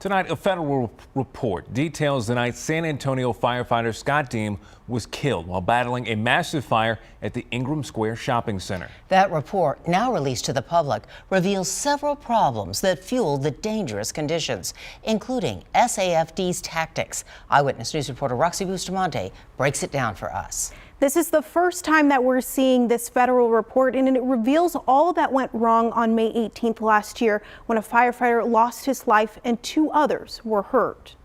Tonight, a federal report details the night San Antonio firefighter Scott Deem was killed while battling a massive fire at the Ingram Square shopping center. That report, now released to the public, reveals several problems that fueled the dangerous conditions, including SAFD's tactics. Eyewitness News reporter Roxy Bustamante breaks it down for us. This is the first time that we're seeing this federal report, and it reveals all that went wrong on May 18th last year when a firefighter lost his life and 2 others were hurt.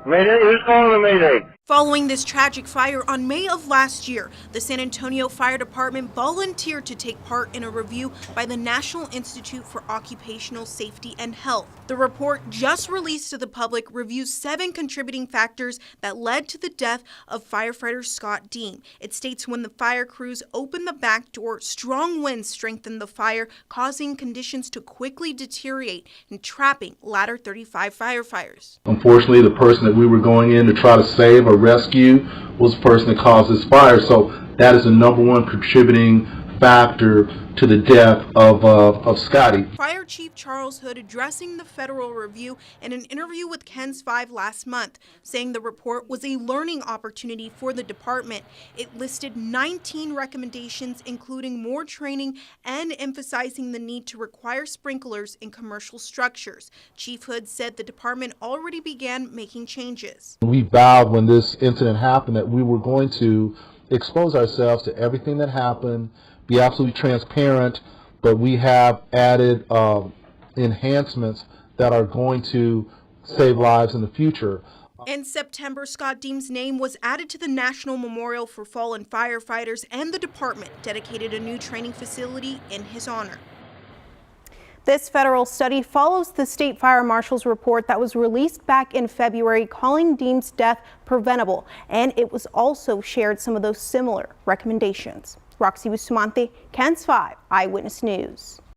Mayday, who's calling the Mayday? Following this tragic fire on May of last year, the San Antonio Fire Department volunteered to take part in a review by the National Institute for Occupational Safety and Health. The report, just released to the public, reviews 7 contributing factors that led to the death of firefighter Scott Deem. It states when the fire crews opened the back door, strong winds strengthened the fire, causing conditions to quickly deteriorate and trapping Ladder 35 firefighters. Unfortunately, the person that we were going in to try to save or rescue was the person that caused this fire. So that is the #1 contributing factor to the death of Scotty. Fire Chief Charles Hood addressing the federal review in an interview with KENS 5 last month, saying the report was a learning opportunity for the department. It listed 19 recommendations, including more training and emphasizing the need to require sprinklers in commercial structures. Chief Hood said the department already began making changes. We vowed when this incident happened that we were going to expose ourselves to everything that happened, be absolutely transparent, but we have added enhancements that are going to save lives in the future. In September, Scott Deem's name was added to the National Memorial for Fallen Firefighters, and the department dedicated a new training facility in his honor. This federal study follows the state fire marshal's report that was released back in February calling Deem's death preventable, and it was also shared some of those similar recommendations. Roxy Bustamante, KENS 5 Eyewitness News.